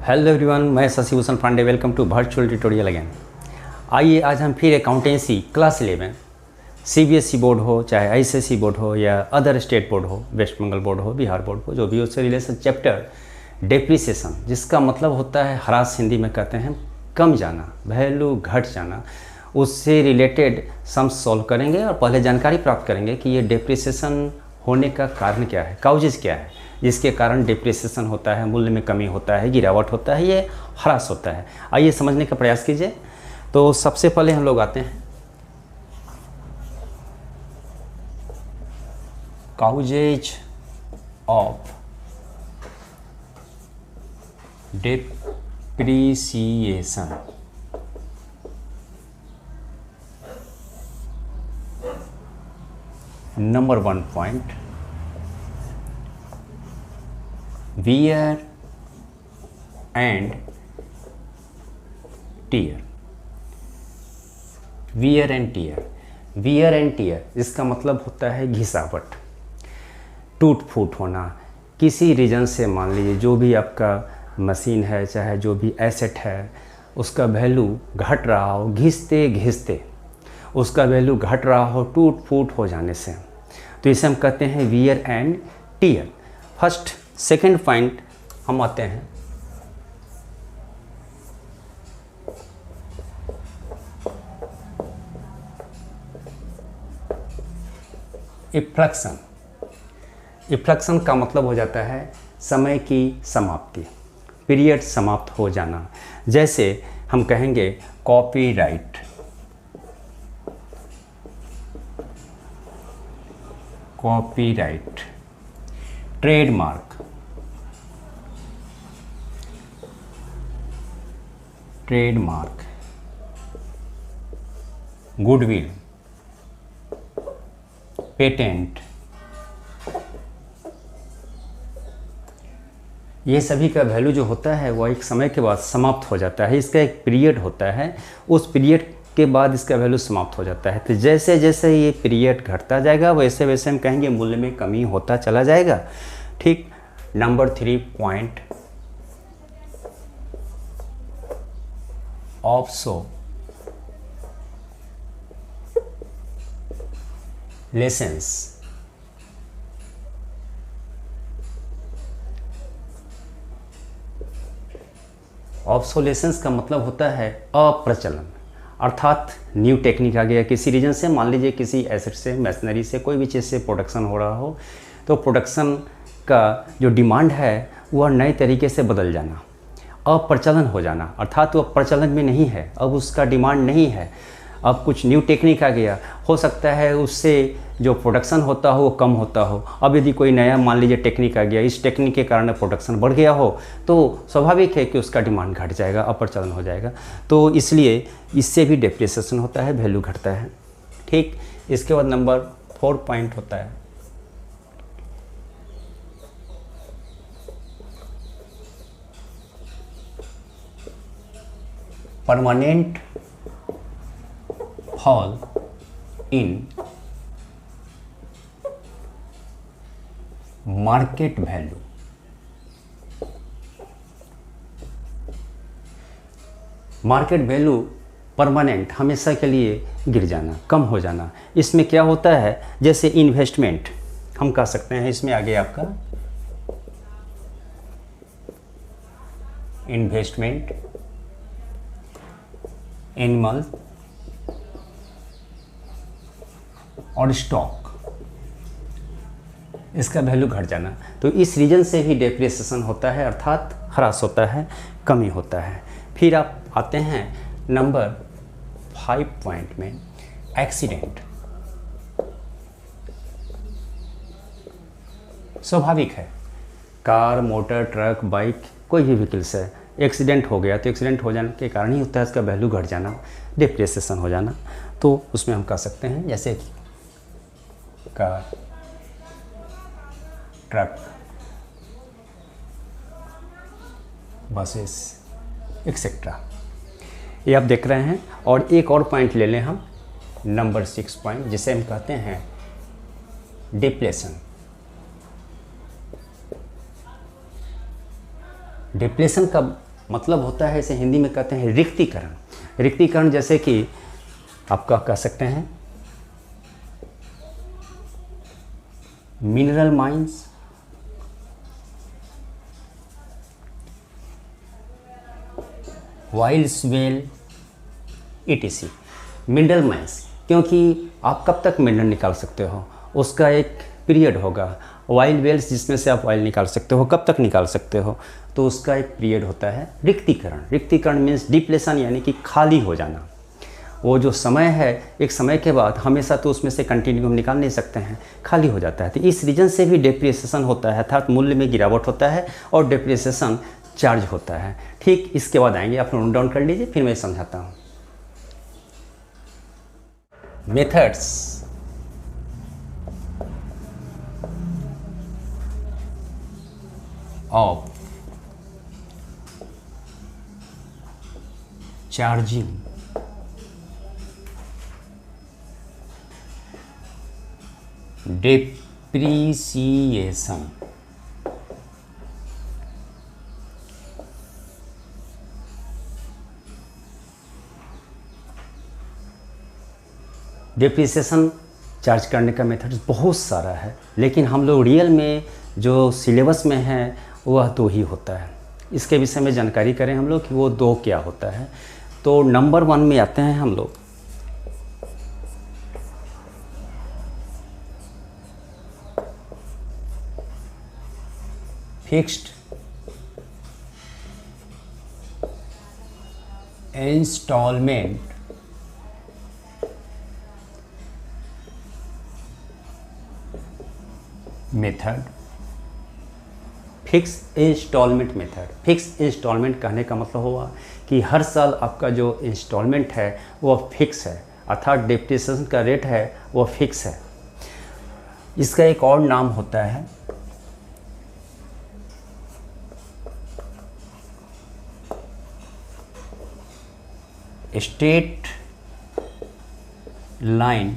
Hello everyone, मैं Shashi Bhushan Pandey. Welcome to virtual tutorial again. आइए आज हम फिर अकाउंटेंसी क्लास 11 सीबीएसई बोर्ड हो, चाहे आईसीएसई बोर्ड हो या अदर स्टेट बोर्ड हो, वेस्ट बंगाल बोर्ड हो, बिहार बोर्ड हो, जो भी उससे रिलेशन चैप्टर डेप्रिसिएशन, जिसका मतलब होता है ह्रास, हिंदी में कहते हैं कम जाना, वैल्यू घट जाना, उससे रिलेटेड सम्स सॉल्व करेंगे और पहले जानकारी प्राप्त करेंगे कि ये डेप्रिसिएशन होने का कारण क्या है, काउजेज क्या है, जिसके कारण डिप्रिसिएशन होता है, मूल्य में कमी होता है, गिरावट होता है, ये ह्रास होता है। आइए समझने का प्रयास कीजिए। तो सबसे पहले हम लोग आते हैं causes of depreciation. Number 1 point, wear and tear। wear and tear, wear and tear इसका मतलब होता है घिसावट, टूट फूट होना। किसी रीजन से मान लीजिए जो भी आपका मशीन है, चाहे जो भी एसेट है, उसका वैल्यू घट रहा हो, घिसते घिसते उसका वैल्यू घट रहा हो, टूट फूट हो जाने से, तो इसे हम कहते हैं wear and tear। First second point हम आते हैं इफ्लेक्शन। इफ्लेक्शन का मतलब हो जाता है समय की समाप्ति, पीरियड समाप्त हो जाना। जैसे हम कहेंगे copyright, copyright, trademark, trademark, goodwill, patent, ये सभी का वैल्यू जो होता है वो एक समय के बाद समाप्त हो जाता है। इसका एक पीरियड होता है, उस पीरियड के बाद इसका वैल्यू समाप्त हो जाता है। तो जैसे जैसे ये पीरियड घटता जाएगा वैसे वैसे हम कहेंगे मूल्य में कमी होता चला जाएगा। ठीक। Number 3 point, obsolescence. ऑब्सोलेसेंस का मतलब होता है अप्रचलन, अर्थात न्यू टेक्निक आ गया किसी रीजन से, मान लीजिए किसी एसेट से, मशीनरी से, कोई भी चीज़ से प्रोडक्शन हो रहा हो, तो प्रोडक्शन का जो डिमांड है वह नए तरीके से बदल जाना, अप्रचलन हो जाना, अर्थात वह प्रचलन में नहीं है, अब उसका डिमांड नहीं है, अब कुछ न्यू टेक्निक आ गया। हो सकता है उससे जो प्रोडक्शन होता हो वो कम होता हो। अब यदि कोई नया मान लीजिए टेक्निक आ गया, इस टेक्निक के कारण प्रोडक्शन बढ़ गया हो, तो स्वाभाविक है कि उसका डिमांड घट जाएगा, अप्रचलन हो जाएगा। तो इसलिए इससे भी डेप्रिसिएशन होता है, वैल्यू घटता है। ठीक। इसके बाद नंबर 4 पॉइंट होता है permanent fall in market value. Market value permanent, हमेशा के लिए गिर जाना, कम हो जाना। इसमें क्या होता है, जैसे इन्वेस्टमेंट हम कह सकते हैं, इसमें आगे आपका इन्वेस्टमेंट, एनिमल और स्टॉक, इसका वैल्यू घट जाना। तो इस रीजन से भी डेप्रिसिएशन होता है, अर्थात ह्रास होता है, कमी होता है। फिर आप आते हैं नंबर 5 पॉइंट में, एक्सीडेंट। स्वाभाविक है, कार, मोटर, ट्रक, बाइक, कोई भी व्हीकल से एक्सीडेंट हो गया तो एक्सीडेंट हो जाने के कारण ही होता है इसका वैल्यू घट जाना, डेप्रिसिएशन हो जाना। तो उसमें हम कह सकते हैं जैसे कार, ट्रक, बसेस एक्सेट्रा, ये आप देख रहे हैं। और एक और पॉइंट ले लें हम, नंबर 6 पॉइंट, जिसे हम कहते हैं डिप्लेशन। डिप्लेशन का मतलब होता है, इसे हिंदी में कहते हैं रिक्तीकरण। रिक्तीकरण जैसे कि आपका कह सकते हैं mineral mines, wild well, etc. Mineral mines, क्योंकि आप कब तक मिनरल निकाल सकते हो, उसका एक पीरियड होगा। वाइल्ड वेल्स जिसमें से आप ऑयल निकाल सकते हो, कब तक निकाल सकते हो, तो उसका एक पीरियड होता है रिक्तीकरण। रिक्तीकरण मीन्स डिप्लेशन, यानी कि खाली हो जाना। वो जो समय है, एक समय के बाद हमेशा तो उसमें से कंटिन्यू हम निकाल नहीं सकते हैं, खाली हो जाता है। तो इस रीजन से भी डेप्रिसिएशन होता है, अर्थात मूल्य में गिरावट होता है और डेप्रिसिएशन चार्ज होता है। ठीक इसके बाद आएंगे, आप नोट डाउन कर लीजिए, फिर मैं समझाता हूँ। Methods of charging depreciation. Depreciation charge करने का मेथड बहुत सारा है, लेकिन हम लोग रियल में जो सिलेबस में है वह 2 ही होता है। इसके विषय में जानकारी करें हम लोग कि वो 2 क्या होता है। तो नंबर 1 में आते हैं हम लोग, fixed instalment method. Fix instalment method. Fix instalment कहने का मतलब हुआ कि हर साल आपका जो इंस्टॉलमेंट है वो फिक्स है, अर्थात डेप्रिसिएशन का रेट है वो फिक्स है। इसका एक और नाम होता है स्ट्रेट लाइन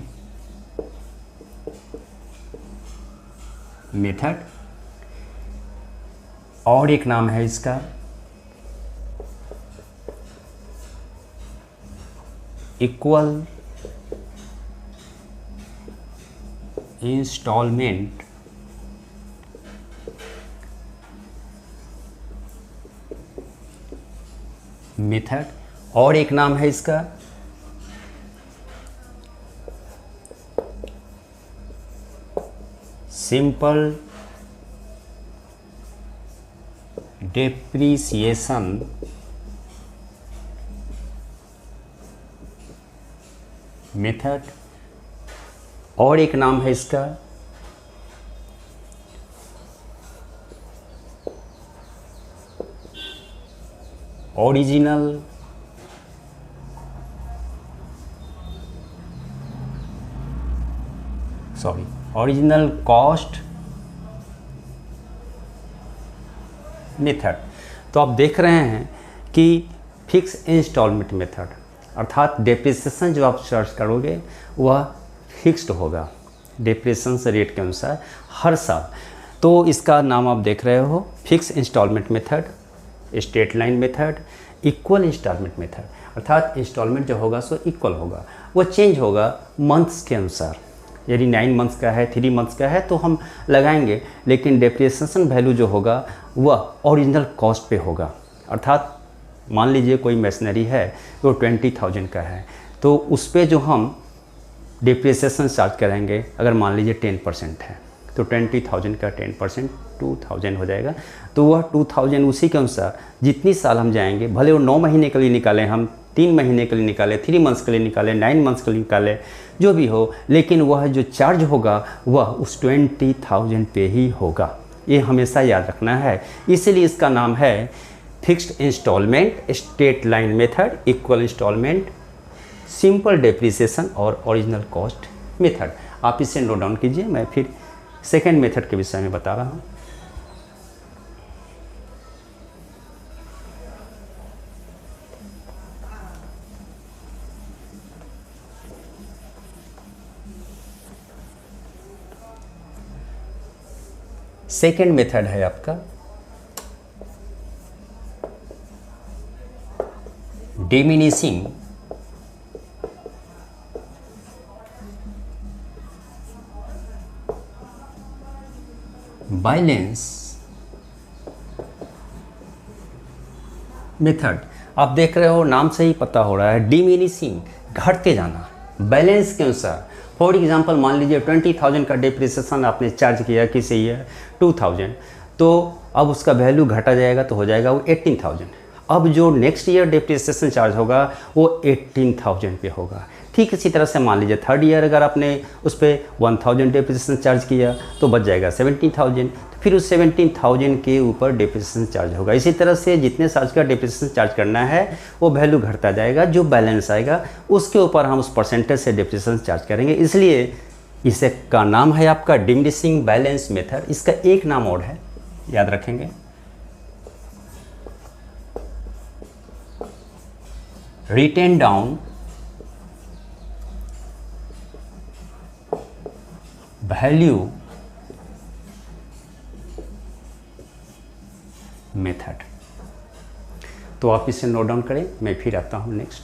मेथड, और एक नाम है इसका इक्वल इंस्टॉलमेंट मेथड, और एक नाम है इसका सिंपल डेप्रिसिएशन मेथड, और एक नाम है इसका ओरिजिनल कॉस्ट मेथड। तो आप देख रहे हैं कि फिक्स इंस्टॉलमेंट मेथड अर्थात डेप्रिसिएशन जो आप चार्ज करोगे वह फिक्स्ड होगा डेप्रिसिएशन रेट के अनुसार हर साल। तो इसका नाम आप देख रहे हो, fix instalment method, straight line method, equal instalment method, अर्थात इंस्टॉलमेंट जो होगा सो इक्वल होगा, वो चेंज होगा मंथ्स के अनुसार। यदि 9 मंथ्स का है, 3 मंथ्स का है तो हम लगाएंगे, लेकिन डेप्रिसिएशन वैल्यू जो होगा वह ओरिजिनल कॉस्ट पे होगा। अर्थात मान लीजिए कोई मशीनरी है वो 20,000 का है, तो उस पर जो हम डेप्रिसिएशन चार्ज करेंगे, अगर मान लीजिए 10% है तो 20,000 का 10% 2,000 हो जाएगा। तो वह 2,000 उसी के अनुसार जितनी साल हम जाएंगे, भले वो 9 महीने के लिए निकालें, हम 3 महीने के लिए निकालें, 3 मंथ्स के लिए निकालें, 9 मंथ्स के लिए निकालें, जो भी हो, लेकिन वह जो चार्ज होगा वह उस 20,000 पे ही होगा। ये हमेशा याद रखना है। इसीलिए इसका नाम है fixed instalment, straight line method, equal instalment, simple depreciation और ओरिजिनल कॉस्ट मेथड। आप इसे नोट डाउन कीजिए, मैं फिर सेकेंड मेथड के विषय में बता रहा हूँ। सेकेंड मेथड है आपका डिमिनिशिंग बैलेंस मेथड। आप देख रहे हो नाम से ही पता हो रहा है, डिमिनिशिंग घटते जाना, बैलेंस के अनुसार। फॉर एग्जांपल मान लीजिए 20,000 का डिप्रिसिएशन आपने चार्ज किया किसी ईयर 2000, तो अब उसका वैल्यू घटा जाएगा तो हो जाएगा वो 18,000। अब जो नेक्स्ट ईयर डिप्रिसिएशन चार्ज होगा वो 18,000 पे होगा। ठीक इसी तरह से मान लीजिए थर्ड ईयर अगर आपने उस पर 1,000 डिप्रिसिएशन चार्ज किया तो बच जाएगा 17,000, फिर उस 17,000 के ऊपर डिप्रिसिएशन चार्ज होगा। इसी तरह से जितने साल का डिप्रिसिएशन चार्ज करना है वो वैल्यू घटता जाएगा, जो बैलेंस आएगा उसके ऊपर हम उस परसेंटेज से डिप्रिसिएशन चार्ज करेंगे। इसलिए इसे का नाम है आपका डिमिनिशिंग बैलेंस मेथड। इसका एक नाम और है, याद रखेंगे, रिटेन डाउन वैल्यू मेथड। तो आप इसे नोट डाउन करें, मैं फिर आता हूं नेक्स्ट।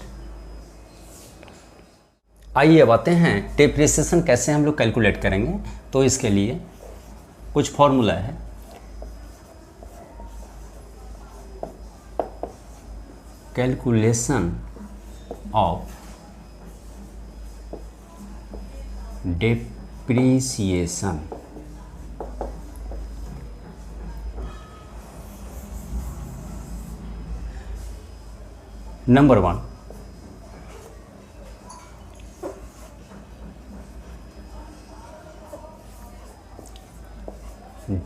आइए अब आते हैं डिप्रिसिएशन कैसे हम लोग कैलकुलेट करेंगे। तो इसके लिए कुछ फॉर्मूला है। Calculation of depreciation. Number 1,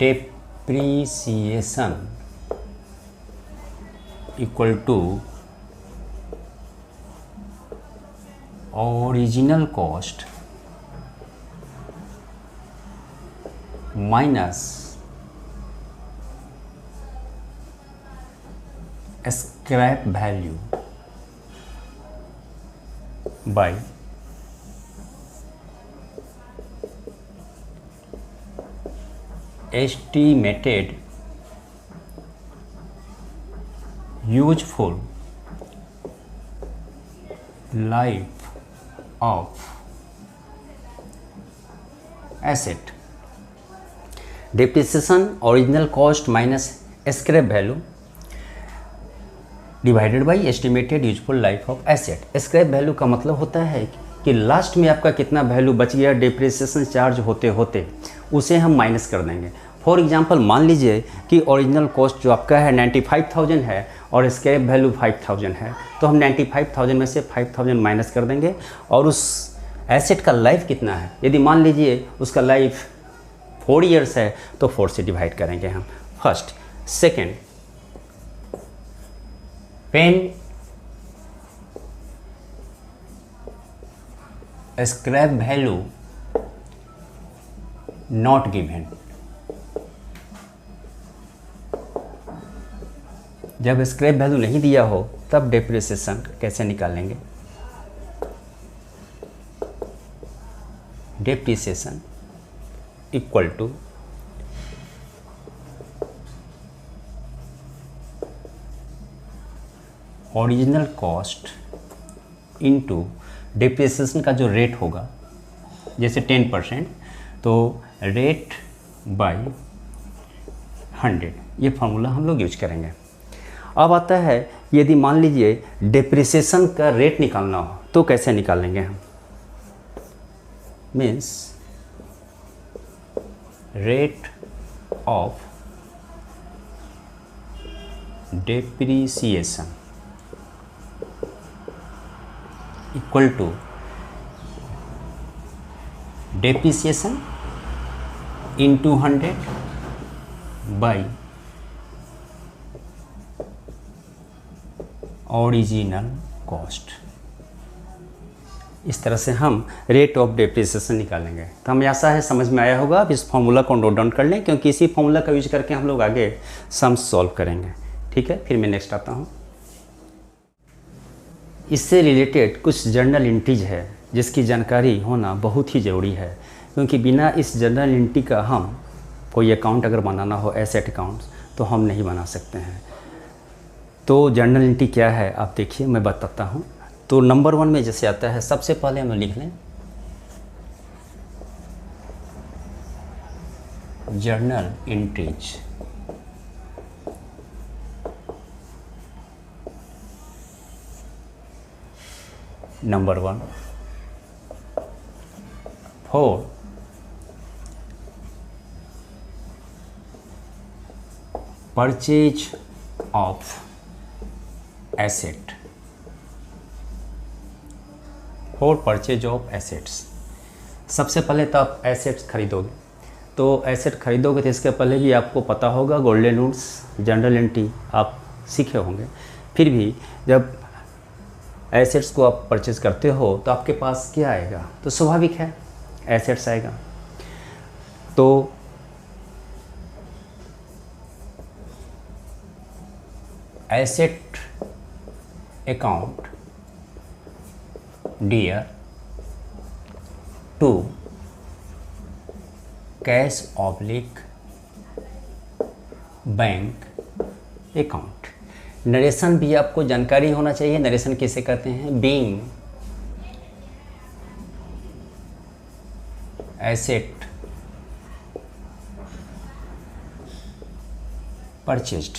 depreciation equal to original cost minus scrap value by estimated useful life of asset। Depreciation original cost minus scrap value divided by estimated useful life of asset. Scrap value का मतलब होता है कि last में आपका कितना value बच गया डिप्रिसिएशन चार्ज होते होते, उसे हम माइनस कर देंगे। फॉर एग्जांपल मान लीजिए कि ओरिजिनल कॉस्ट जो आपका है 95,000 है और स्क्रैप वैल्यू 5,000 है, तो हम 95,000 में से 5,000 माइनस कर देंगे। और उस एसेट का लाइफ कितना है, यदि मान लीजिए उसका लाइफ 4 ईयर्स है तो 4 से डिवाइड करेंगे हम first. Second, pen scrap value not given. जब स्क्रैप वैल्यू नहीं दिया हो तब डिप्रिसिएशन कैसे निकालेंगे। Depreciation equal to original cost into depreciation का जो रेट होगा, जैसे 10%, तो रेट बाय 100, ये फार्मूला हम लोग यूज करेंगे। अब आता है यदि मान लीजिए डिप्रिसिएशन का रेट निकालना हो तो कैसे निकालेंगे हम। Means rate of depreciation equal to depreciation into 100 by original cost. इस तरह से हम रेट ऑफ डिप्रिसिएशन निकालेंगे। तो हमें आशा है समझ में आया होगा। आप इस फॉर्मूला को नोट डाउन कर लें, क्योंकि इसी फॉर्मूला का यूज करके हम लोग आगे सम्स सॉल्व करेंगे। ठीक है, फिर मैं नेक्स्ट आता हूँ। इससे रिलेटेड कुछ जर्नल एंट्रीज है जिसकी जानकारी होना बहुत ही ज़रूरी है, क्योंकि बिना इस जर्नल एंट्री का हम कोई अकाउंट अगर बनाना हो एसेट अकाउंट्स तो हम नहीं बना सकते हैं। तो जर्नल एंट्री क्या है आप देखिए, मैं बताता हूँ। तो नंबर 1 में जैसे आता है, सबसे पहले हम लिख लें journal entries. Number 1 for purchase of asset, for purchase of assets. सबसे पहले तो आप एसेट्स खरीदोगे, तो एसेट खरीदोगे तो इसके पहले भी आपको पता होगा गोल्डन रूल्स, जनरल एंट्री आप सीखे होंगे। फिर भी जब एसेट्स को आप परचेज करते हो तो आपके पास क्या आएगा, तो स्वाभाविक है एसेट्स आएगा। तो asset account dear to cash oblique bank account. Narration भी आपको जानकारी होना चाहिए। नरेशन किसे कहते हैं? Being asset purchased.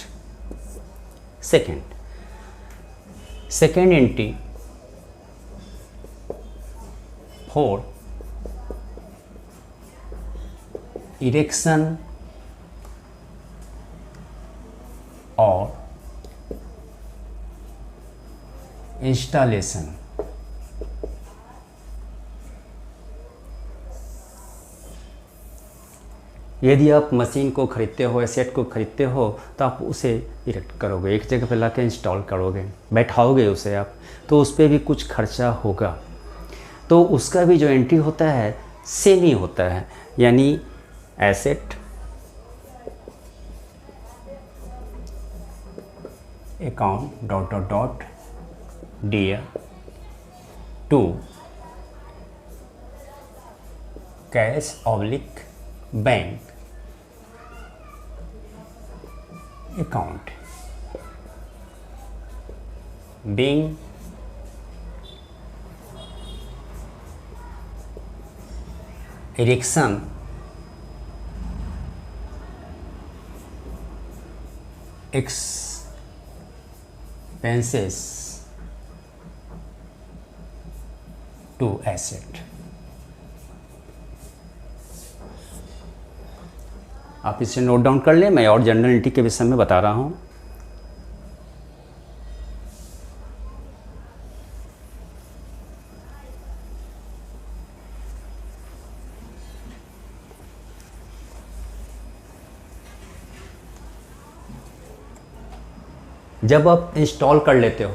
Second entry for erection और इंस्टॉलेशन। यदि आप मशीन को खरीदते हो, एसेट को खरीदते हो, तो आप उसे इरेक्ट करोगे, एक जगह पर लाके इंस्टॉल करोगे, बैठाओगे उसे आप, तो उस पर भी कुछ खर्चा होगा। तो उसका भी जो एंट्री होता है सेम ही होता है, यानी asset account dot dot dot dear to cash oblique bank account being erection expenses to asset। आप इसे नोट डाउन कर लें, मैं और जनरल एंट्री के विषय में बता रहा हूँ। जब आप इंस्टॉल कर लेते हो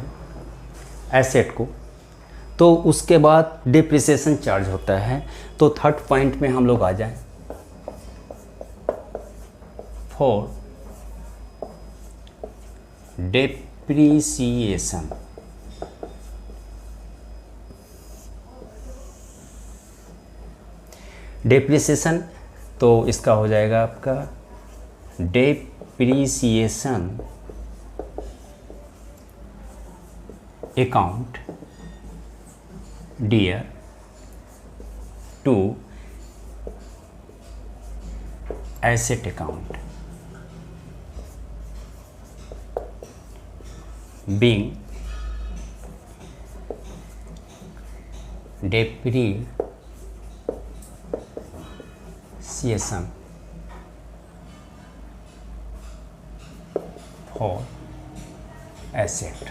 एसेट को, तो उसके बाद डिप्रिसिएशन चार्ज होता है। तो थर्ड पॉइंट में हम लोग आ जाएं, फॉर डिप्रिसिएशन। डिप्रिसिएशन तो इसका हो जाएगा आपका depreciation account dear to asset account being depreciation for asset.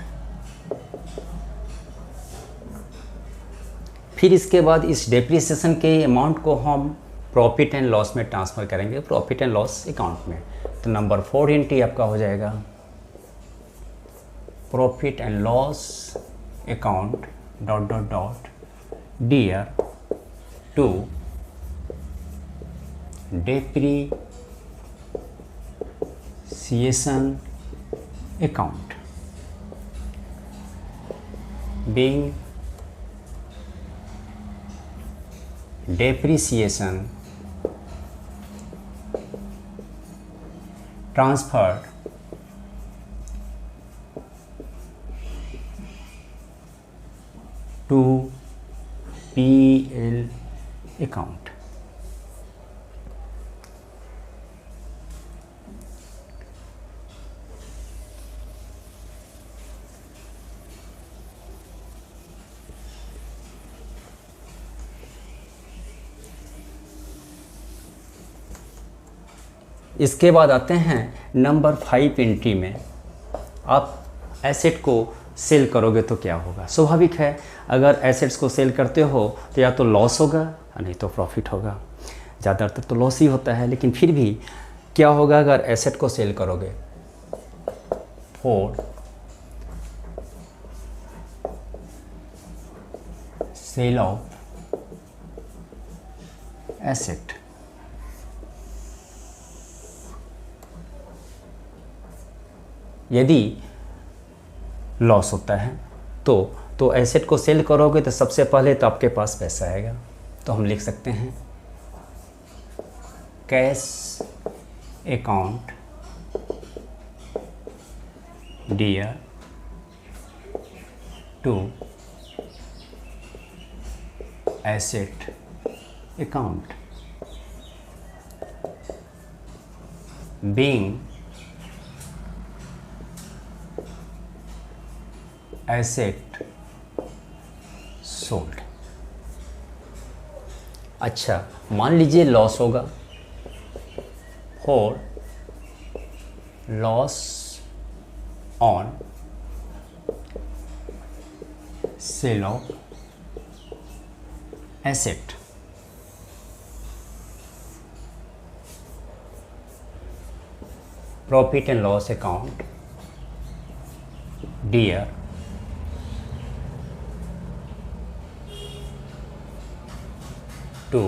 फिर इसके बाद इस डेप्रिसिएशन के अमाउंट को हम प्रॉफिट एंड लॉस में ट्रांसफ़र करेंगे, प्रॉफिट एंड लॉस अकाउंट में। तो नंबर 4 एंट्री आपका हो जाएगा profit and loss account dot dot dot dear to depreciation account being depreciation transferred to PL account. इसके बाद आते हैं नंबर 5 एंट्री में। आप एसेट को सेल करोगे तो क्या होगा। स्वाभाविक है, अगर एसेट्स को सेल करते हो तो या तो लॉस होगा नहीं तो प्रॉफिट होगा। ज़्यादातर तो लॉस ही होता है, लेकिन फिर भी क्या होगा अगर एसेट को सेल करोगे। फॉर सेल ऑफ एसेट, यदि लॉस होता है तो एसेट को सेल करोगे तो सबसे पहले तो आपके पास पैसा आएगा। तो हम लिख सकते हैं cash account dear to asset account being asset sold. अच्छा, मान लीजिए लॉस होगा। For loss on sale of asset, profit and loss account dear to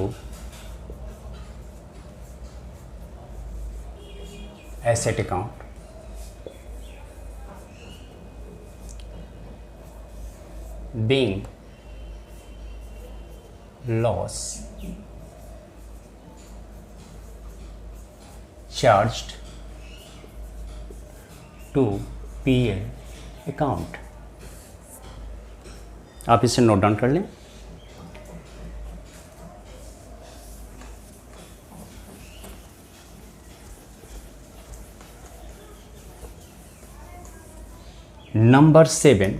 asset account being loss charged to PL account. आप इसे नोट डाउन कर लें। Number 7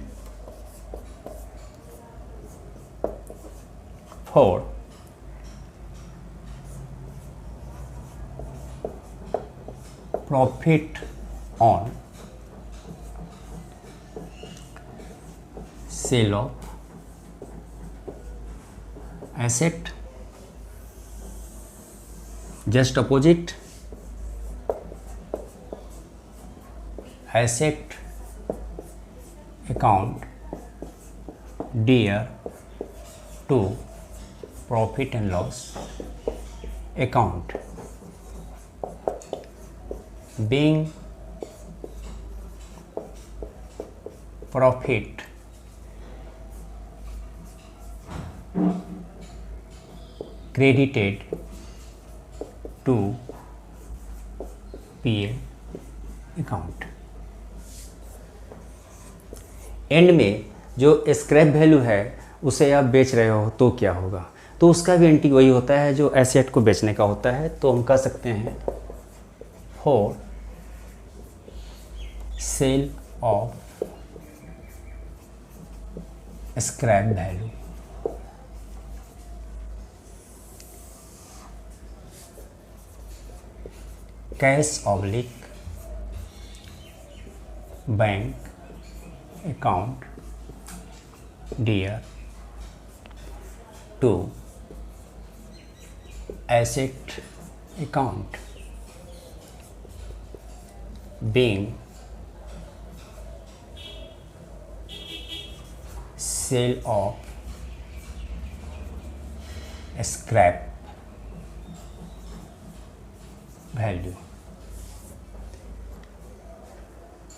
for profit on sale of asset, just opposite asset account dear to profit and loss account being profit credited to PL account. And में जो scrap value है उसे आप बेच रहे हो तो क्या होगा, तो उसका भी एंट्री वही होता है जो एसेट को बेचने का होता है। तो हम कह सकते हैं for sale of scrap value cash oblique bank account dear to asset account being sale of scrap value.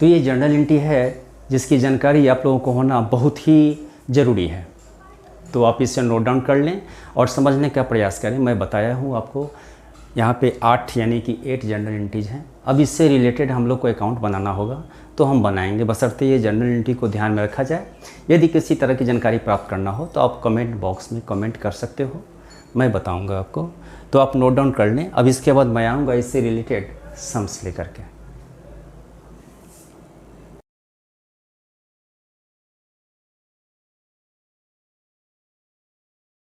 तो ये जर्नल एंट्री है जिसकी जानकारी आप लोगों को होना बहुत ही ज़रूरी है। तो आप इसे नोट डाउन कर लें और समझने का प्रयास करें। मैं बताया हूँ आपको यहाँ पे 8 यानी कि 8 जनरल एंट्रीज हैं। अब इससे रिलेटेड हम लोग को अकाउंट बनाना होगा, तो हम बनाएंगे, बशर्ते ये जनरल एंट्री को ध्यान में रखा जाए। यदि किसी तरह की जानकारी प्राप्त करना हो तो आप कमेंट बॉक्स में कमेंट कर सकते हो, मैं बताऊंगा आपको, तो आप नोट डाउन कर लें। अब इसके बाद मैं आऊँगा इससे रिलेटेड सम्स लेकर के।